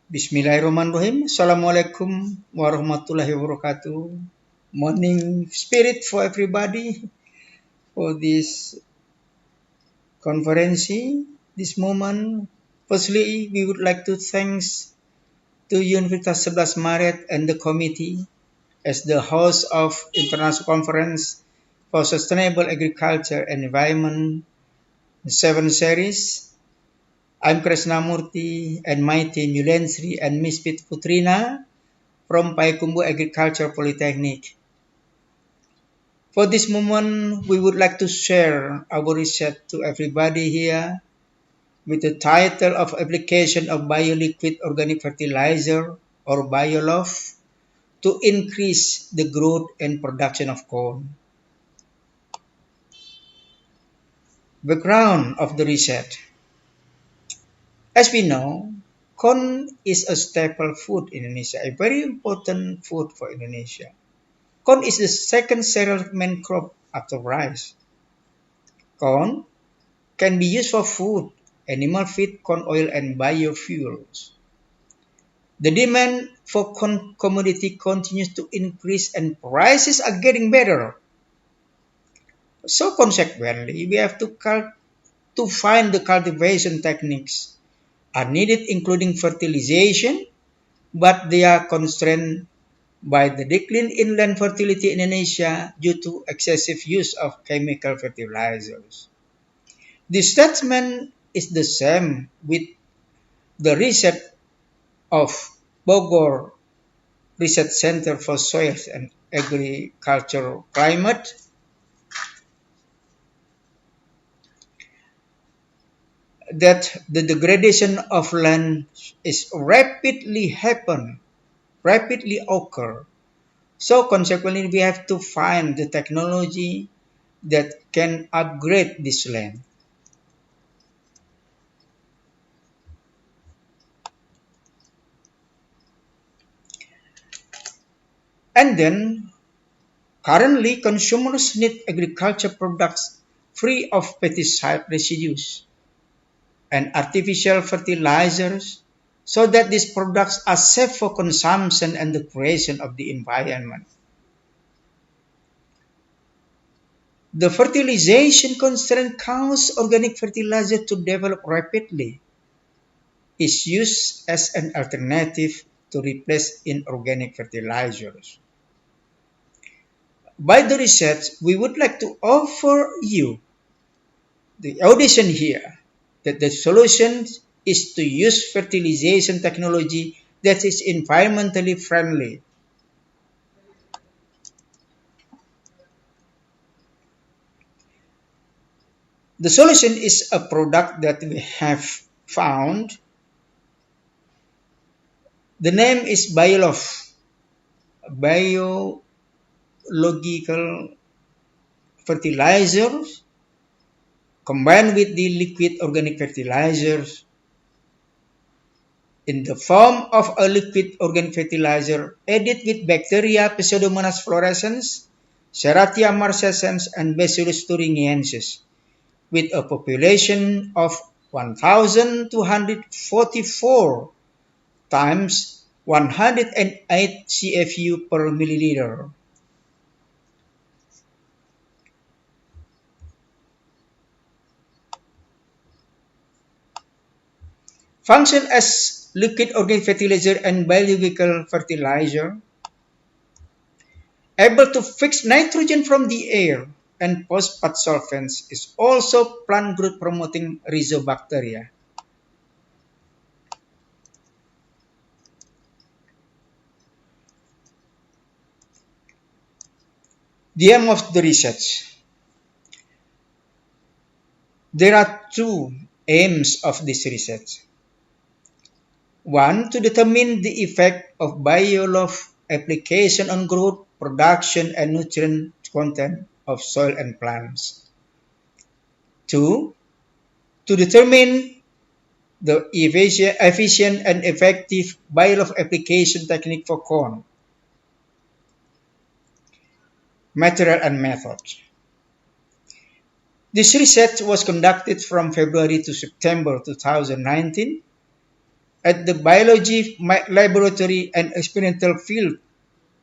Bismillahirrahmanirrahim. Assalamualaikum warahmatullahi wabarakatuh. Morning spirit for everybody for this conference, this moment. Firstly, we would like to thanks to Universitas 11 Maret and the committee as the host of International Conference for Sustainable Agriculture and Environment 7 series. I'm Krishnamurti and my team Yulensri and Miss Putrina from Payakumbuh Agriculture Polytechnic. For this moment, we would like to share our research to everybody here with the title of Application of Bioliquid Organic Fertilizer or Bio-Lof to increase the growth and production of corn. Background of the research. As we know, corn is a staple food in Indonesia, a very important food for Indonesia. Corn is the second cereal main crop after rice. Corn can be used for food, animal feed, corn oil, and biofuels. The demand for corn commodity continues to increase and prices are getting better. So consequently, we have to find the cultivation techniques are needed, including fertilization, but they are constrained by the decline in land fertility in Indonesia due to excessive use of chemical fertilizers. The statement is the same with the research of Bogor Research Center for Soils and Agricultural Climate. That the degradation of land is rapidly occur. So consequently, we have to find the technology that can upgrade this land. And then, currently, consumers need agriculture products free of pesticide residues and artificial fertilizers so that these products are safe for consumption and the creation of the environment. The fertilization constraint causes organic fertilizer to develop rapidly. Is used as an alternative to replace inorganic fertilizers. By the research, we would like to offer you the audition here that the solution is to use fertilization technology that is environmentally friendly. The solution is a product that we have found. The name is Bio-Lof, biological fertilizers combined with the liquid organic fertilizers in the form of a liquid organic fertilizer added with bacteria Pseudomonas fluorescens, Serratia marcescens, and Bacillus thuringiensis with a population of 1,244 times 108 CFU per milliliter. Function as liquid organic fertilizer and biological fertilizer, able to fix nitrogen from the air and phosphate solvents, is also plant growth promoting rhizobacteria. The aim of the research. There are two aims of this research. One, to determine the effect of Bio-Lof application on growth, production, and nutrient content of soil and plants. Two, to determine the efficient and effective Bio-Lof application technique for corn. Material and method. This research was conducted from February to September 2019 at the biology laboratory and experimental field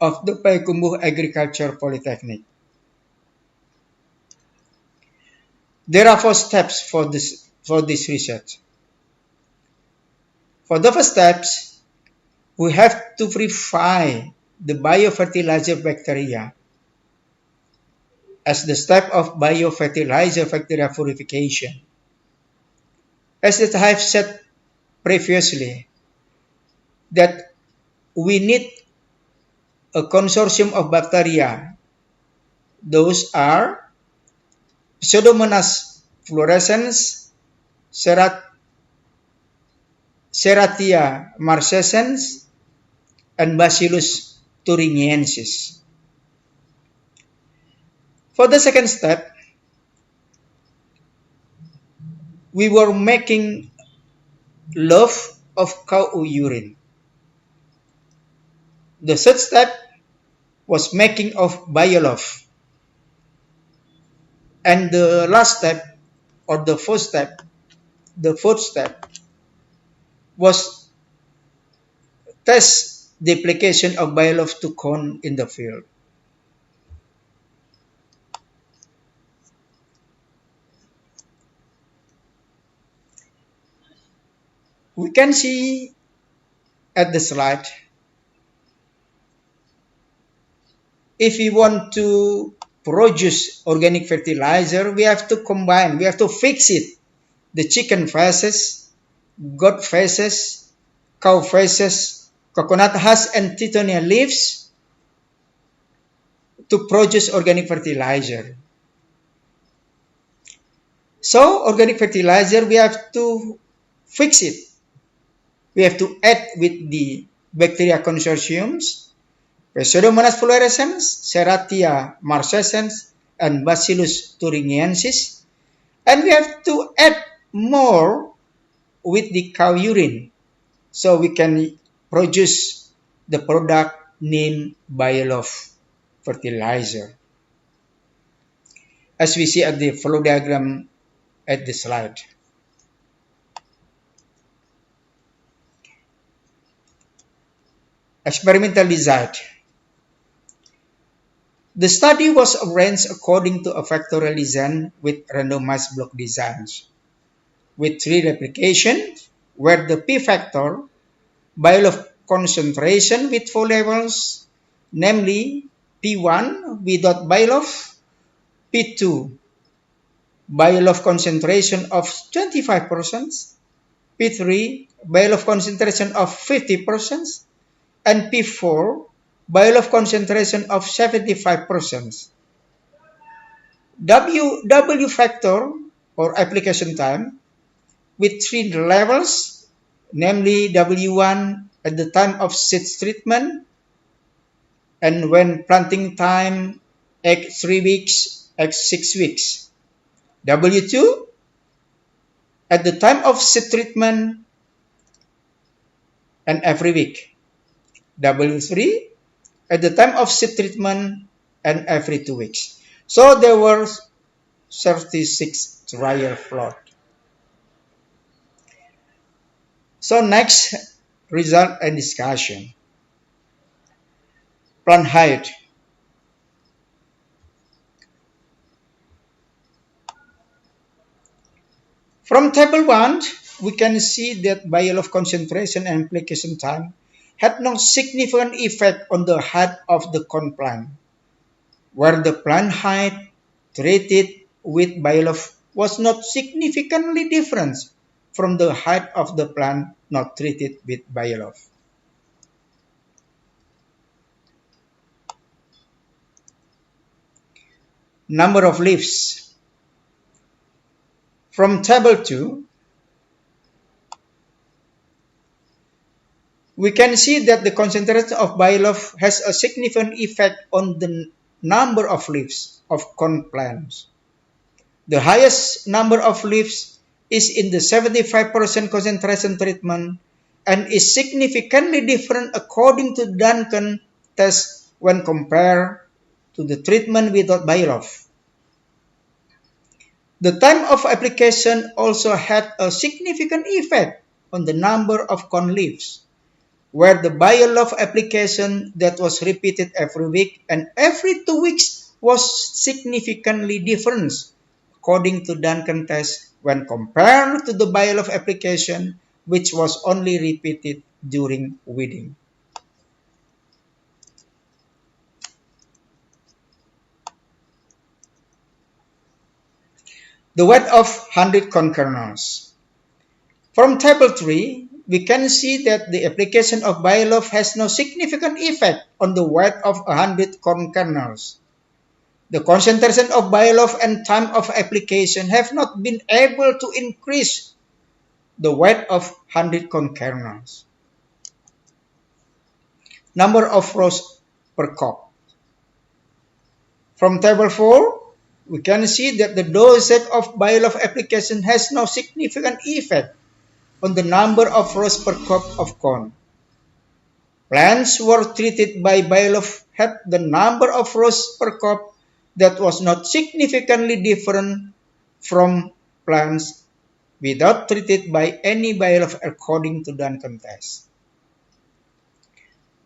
of the Payakumbuh Agriculture Polytechnic. There are 4 steps for this research. For the first steps, we have to purify the biofertilizer bacteria as the step of biofertilizer bacteria purification. As I have said previously, that we need a consortium of bacteria. Those are Pseudomonas fluorescens, Serratia marcescens, and Bacillus thuringiensis. For the second step, we were making loaf of cow urine. The third step was making of Bio-Lof. And the last step, or the fourth step, was test the application of Bio-Lof to corn in the field. We can see at the slide, if we want to produce organic fertilizer, we have to combine, we have to fix it. The chicken feces, goat feces, cow feces, coconut husk, and titania leaves to produce organic fertilizer. So, organic fertilizer, we have to fix it. We have to add with the bacteria consortiums, Pseudomonas fluorescens, Serratia marcescens, and Bacillus thuringiensis. And we have to add more with the cow urine, so we can produce the product named Bio-Lof fertilizer, as we see at the flow diagram at the slide. Experimental design. The study was arranged according to a factorial design with randomized block designs, with 3 replications, where the P factor, Bio-Lof concentration with 4 levels, namely P1 without Bio-Lof, P2 Bio-Lof concentration of 25%, P3 Bio-Lof concentration of 50%, and P4 Bio-Lof concentration of 75%. W factor, or application time, with 3 levels, namely W1 at the time of seed treatment, and when planting time, at 3 weeks, at 6 weeks. W2 at the time of seed treatment and every week. W3 at the time of seed treatment and every 2 weeks. So there were 36 trial plot. So next, result and discussion. Plant height. From table 1, we can see that Bio-Lof concentration and application time had no significant effect on the height of the corn plant, where the plant height treated with Bio-Lof was not significantly different from the height of the plant not treated with Bio-Lof. Number of leaves. From table 2, we can see that the concentration of Bio-Lof has a significant effect on the number of leaves of corn plants. The highest number of leaves is in the 75% concentration treatment and is significantly different according to Duncan test when compared to the treatment without Bio-Lof. The time of application also had a significant effect on the number of corn leaves, where the Bio-Lof application that was repeated every week and every 2 weeks was significantly different according to Duncan test when compared to the Bio-Lof application which was only repeated during weeding. The weight of 100 corn kernels. From table 3, we can see that the application of Bio-Lof has no significant effect on the weight of 100 corn kernels. The concentration of Bio-Lof and time of application have not been able to increase the weight of 100 corn kernels. Number of rows per crop. From table 4, we can see that the dosage of Bio-Lof application has no significant effect on the number of rows per crop of corn. Plants were treated by Bio-Lof had the number of rows per crop that was not significantly different from plants without treated by any Bio-Lof according to Duncan test.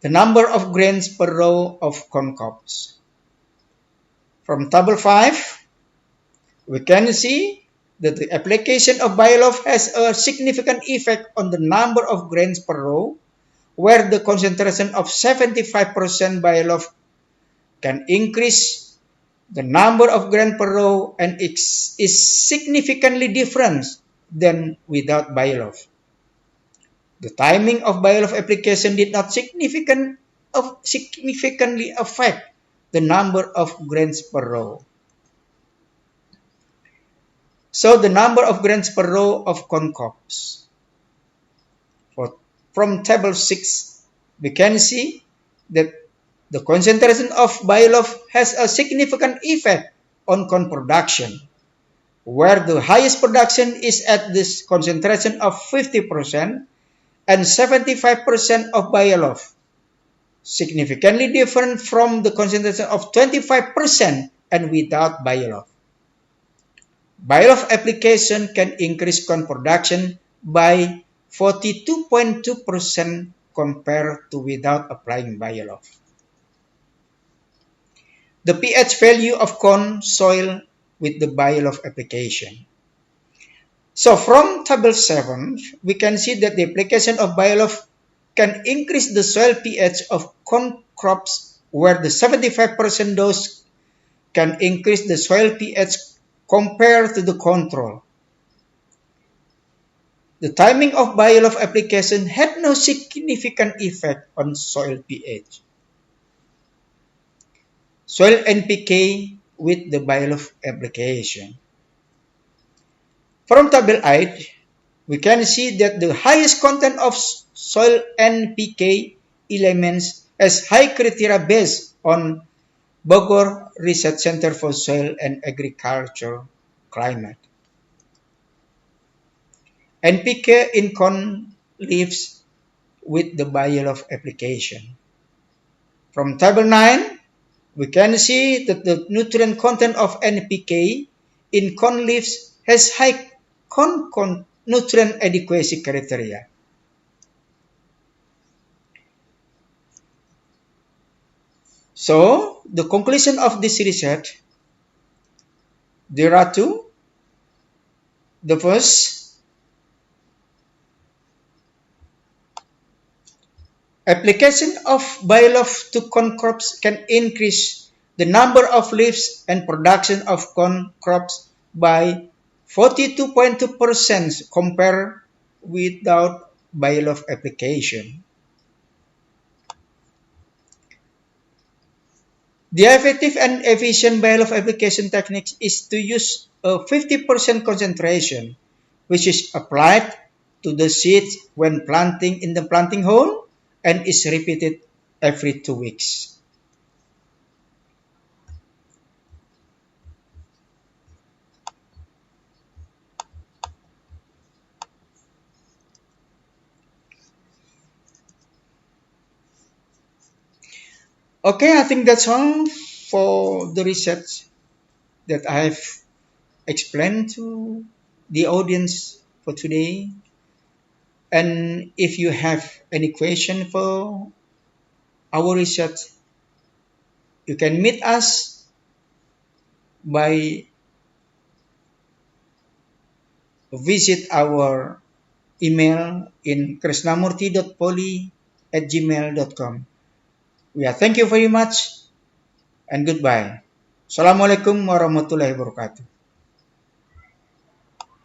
The number of grains per row of corn cobs. From table 5, we can see that the application of Bio-Lof has a significant effect on the number of grains per row, where the concentration of 75% Bio-Lof can increase the number of grains per row and is significantly different than without Bio-Lof. The timing of Bio-Lof application did not significantly affect the number of grains per row. So the number of grains per row of corn cobs. From table 6, we can see that the concentration of Bio-Lof has a significant effect on corn production, where the highest production is at this concentration of 50% and 75% of Bio-Lof, significantly different from the concentration of 25% and without Bio-Lof. Bio-Lof application can increase corn production by 42.2% compared to without applying Bio-Lof. The pH value of corn soil with the Bio-Lof application. So from table 7, we can see that the application of Bio-Lof can increase the soil pH of corn crops, where the 75% dose can increase the soil pH compared to the control. The timing of Bio-Lof application had no significant effect on soil pH. Soil NPK with the Bio-Lof application. From table 8, we can see that the highest content of soil NPK elements has high criteria based on Bogor Research Center for Soil and Agriculture Climate. NPK in corn leaves with the Bio-Lof application. From table 9, we can see that the nutrient content of NPK in corn leaves has high corn nutrient adequacy criteria. So, the conclusion of this research, there are two. The first, application of Bio-Lof to corn crops can increase the number of leaves and production of corn crops by 42.2% compared without Bio-Lof application. The effective and efficient Bio-Lof application technique is to use a 50% concentration, which is applied to the seeds when planting in the planting hole and is repeated every 2 weeks. Okay, I think that's all for the research that I have explained to the audience for today. And if you have any question for our research, you can meet us by visit our email in krishnamurti.poly@gmail.com. Yeah, thank you very much and goodbye. Assalamualaikum warahmatullahi wabarakatuh.